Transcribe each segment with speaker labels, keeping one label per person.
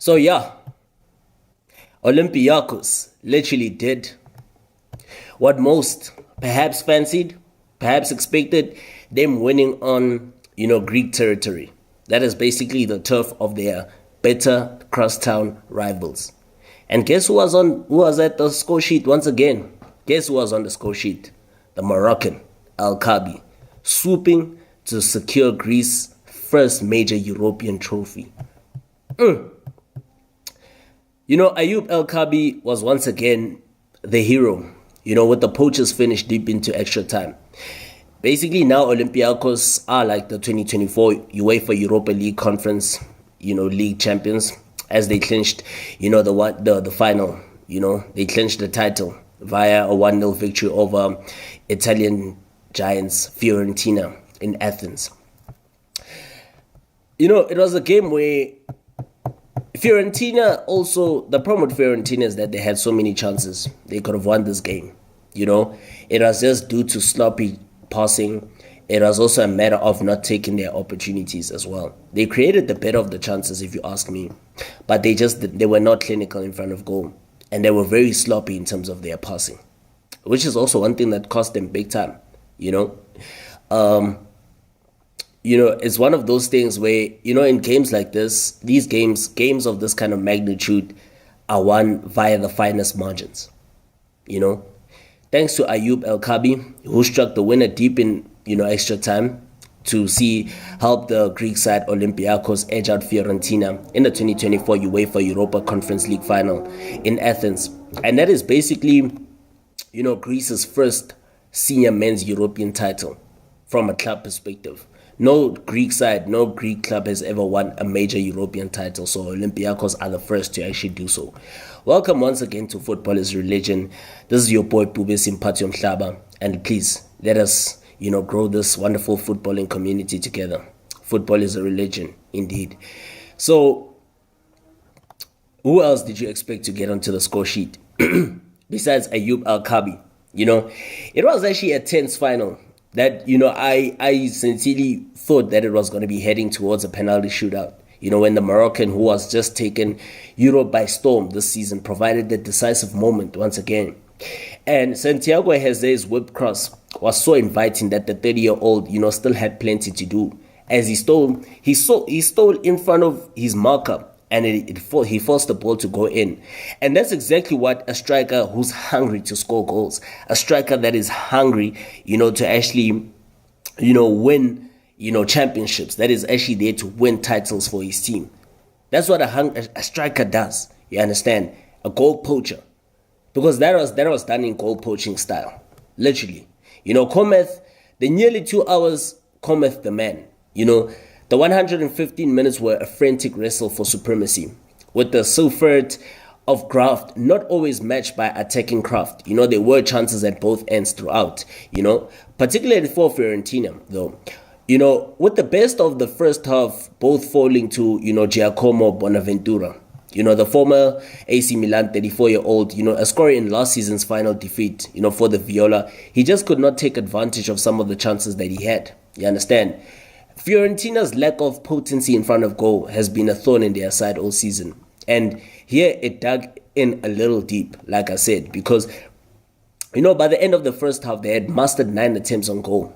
Speaker 1: So yeah, Olympiacos literally did what most perhaps fancied, perhaps expected, them winning on, Greek territory. That is basically the turf of their bitter crosstown rivals. And guess who was at the score sheet once again? Guess who was on the score sheet? The Moroccan Al Kabi, swooping to secure Greece's first major European trophy. Ayub El Kabi was once again the hero, with the poachers finish deep into extra time. Basically, now Olympiacos are like the 2024 UEFA Europa League Conference, league champions, as they clinched, the final. They clinched the title via a 1-0 victory over Italian giants Fiorentina in Athens. It was a game where Fiorentina also, the problem with Fiorentina is that they had so many chances. They could have won this game. It was just due to sloppy passing. It was also a matter of not taking their opportunities as well. They created the better of the chances, if you ask me, but they were not clinical in front of goal, and they were very sloppy in terms of their passing, which is also one thing that cost them big time. It's one of those things where, in games like this, these games of this kind of magnitude are won via the finest margins. Thanks to Ayub El Kabi, who struck the winner deep in, extra time to help the Greek side Olympiacos edge out Fiorentina in the 2024 UEFA Europa Conference League final in Athens. And that is basically, Greece's first senior men's European title from a club perspective. No Greek side, no Greek club has ever won a major European title, so Olympiacos are the first to actually do so. Welcome once again to Football is Religion. This is your boy Pube Simpatio Mhlaba, and please let us, grow this wonderful footballing community together. Football is a religion, indeed. So, who else did you expect to get onto the score sheet besides Ayub Al Kabi? It was actually a tense final. That, I sincerely thought that it was going to be heading towards a penalty shootout. When the Moroccan, who was just taken Europe by storm this season, provided the decisive moment once again. And Santiago Heze's whip cross was so inviting that the 30-year-old, still had plenty to do. As he stole in front of his marker, and he forced the ball to go in. And that's exactly what a striker who's hungry to score goals, a striker that is hungry, to actually, win, championships, that is actually there to win titles for his team. That's what a striker does, you understand? A goal poacher. Because that was done in goal poaching style, literally. Cometh, the nearly 2 hours, Cometh the man, The 115 minutes were a frantic wrestle for supremacy, with the sulfuret of graft not always matched by attacking craft. There were chances at both ends throughout, particularly for Fiorentina, though. With the best of the first half both falling to, Giacomo Bonaventura, the former AC Milan 34-year-old, a scorer in last season's final defeat, for the Viola. He just could not take advantage of some of the chances that he had, you understand? Fiorentina's lack of potency in front of goal has been a thorn in their side all season. And here it dug in a little deep, like I said, because, by the end of the first half, they had mastered 9 attempts on goal,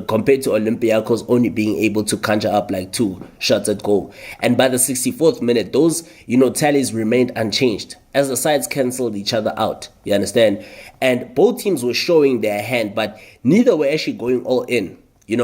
Speaker 1: compared to Olympiacos only being able to conjure up like 2 shots at goal. And by the 64th minute, those, tallies remained unchanged as the sides cancelled each other out, you understand? And both teams were showing their hand, but neither were actually going all in.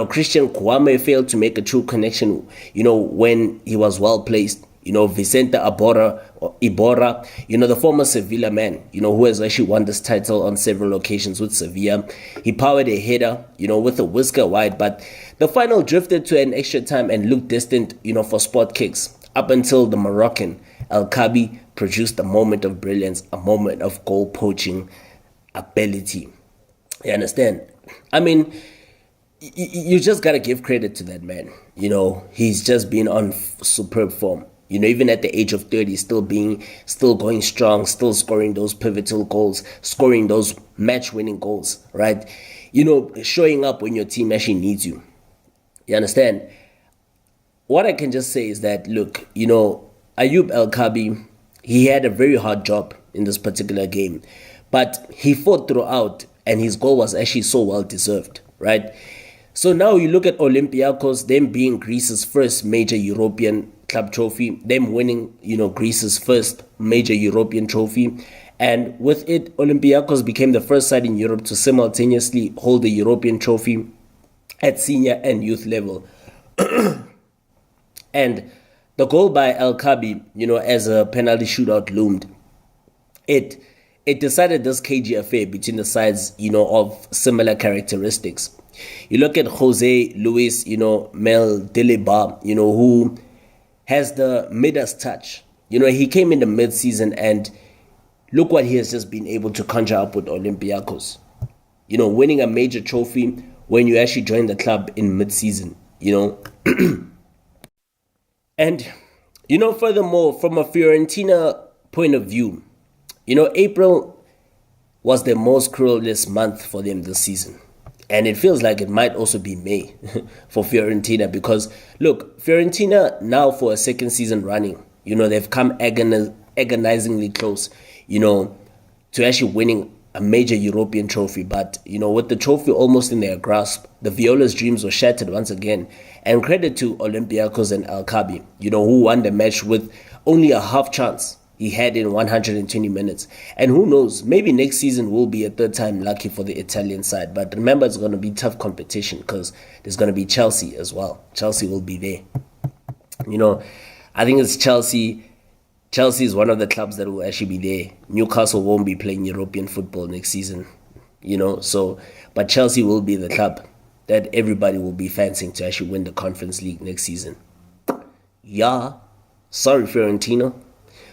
Speaker 1: Christian Kouame failed to make a true connection, when he was well placed. Vicente Iborra, the former Sevilla man, who has actually won this title on several occasions with Sevilla. He powered a header, with a whisker wide, but the final drifted to an extra time and looked destined, for spot kicks, up until the Moroccan El Kabi produced a moment of brilliance, a moment of goal poaching ability. You understand? I mean, you just gotta give credit to that man. He's just been on superb form. Even at the age of 30, still going strong, still scoring those pivotal goals, scoring those match-winning goals, right? Showing up when your team actually needs you. You understand? What I can just say is that, look, Ayub El-Kabi, he had a very hard job in this particular game, but he fought throughout, and his goal was actually so well deserved, right? So now you look at Olympiacos, them being Greece's first major European club trophy, them winning, Greece's first major European trophy. And with it, Olympiacos became the first side in Europe to simultaneously hold the European trophy at senior and youth level. And the goal by El-Kabi, as a penalty shootout loomed, it decided this cagey affair between the sides, of similar characteristics. You look at Jose Luis, Mel Deliba, who has the Midas touch. He came in the mid-season, and look what he has just been able to conjure up with Olympiacos. Winning a major trophy when you actually join the club in mid-season, And, furthermore, from a Fiorentina point of view, April was the most cruelest month for them this season. And it feels like it might also be May for Fiorentina because, look, Fiorentina now for a second season running, they've come agonizingly close, to actually winning a major European trophy. But, with the trophy almost in their grasp, the Viola's dreams were shattered once again. And credit to Olympiacos and El-Kabi, who won the match with only a half chance he had in 120 minutes. And who knows, maybe next season will be a third time lucky for the Italian side. But remember, it's going to be tough competition because there's going to be Chelsea as well. Chelsea will be there. I think it's Chelsea. Chelsea is one of the clubs that will actually be there. Newcastle won't be playing European football next season, but Chelsea will be the club that everybody will be fancying to actually win the Conference League next season. Yeah, sorry Fiorentina,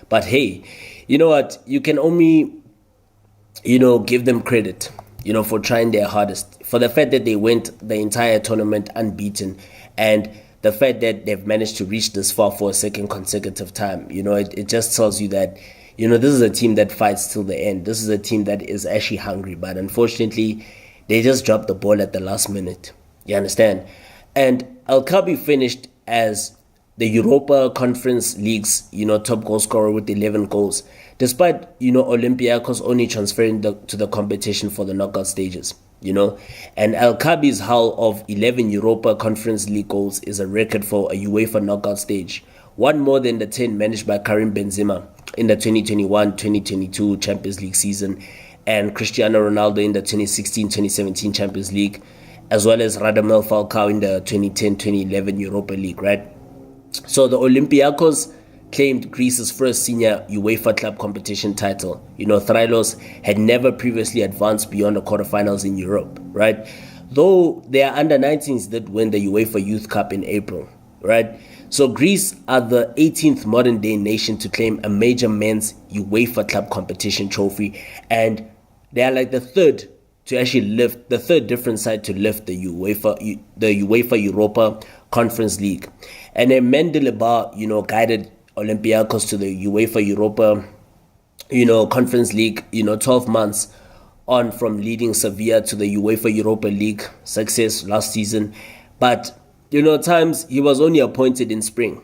Speaker 1: but hey, you know what? You can only, give them credit, for trying their hardest, for the fact that they went the entire tournament unbeaten, and the fact that they've managed to reach this far for a second consecutive time. It just tells you that, this is a team that fights till the end. This is a team that is actually hungry, but unfortunately, they just dropped the ball at the last minute. You understand? And El-Kabi finished as the Europa Conference League's, top goal scorer with 11 goals, despite, Olympiacos only transferring to the competition for the knockout stages. And El-Kabi's haul of 11 Europa Conference League goals is a record for a UEFA knockout stage, one more than the 10 managed by Karim Benzema in the 2021-2022 Champions League season, and Cristiano Ronaldo in the 2016-2017 Champions League, as well as Radamel Falcao in the 2010-2011 Europa League, right? So the Olympiacos claimed Greece's first senior UEFA club competition title. Thrylos had never previously advanced beyond the quarterfinals in Europe, right? Though their under-19s did win the UEFA Youth Cup in April, right? So Greece are the 18th modern-day nation to claim a major men's UEFA club competition trophy, and they are like the third different side to lift the UEFA Europa Conference League. And then Mendelebar, guided Olympiacos to the UEFA Europa, Conference League, 12 months on from leading Sevilla to the UEFA Europa League success last season. But, at times he was only appointed in spring,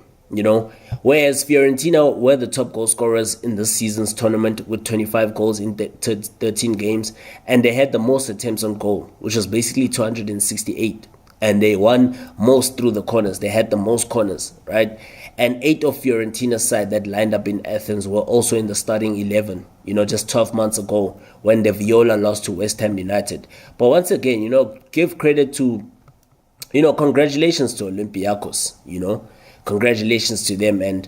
Speaker 1: whereas Fiorentina were the top goal scorers in this season's tournament with 25 goals in 13 games, and they had the most attempts on goal, which was basically 268. And they won most through the corners. They had the most corners, right? And 8 of Fiorentina's side that lined up in Athens were also in the starting 11, just 12 months ago when the Viola lost to West Ham United. But once again, give credit to, congratulations to Olympiacos, congratulations to them. And,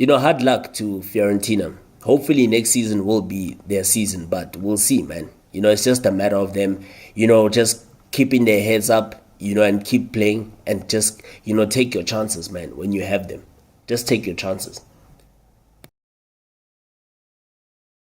Speaker 1: hard luck to Fiorentina. Hopefully next season will be their season, but we'll see, man. It's just a matter of them, just keeping their heads up, and keep playing and just, take your chances, man, when you have them. Just take your chances.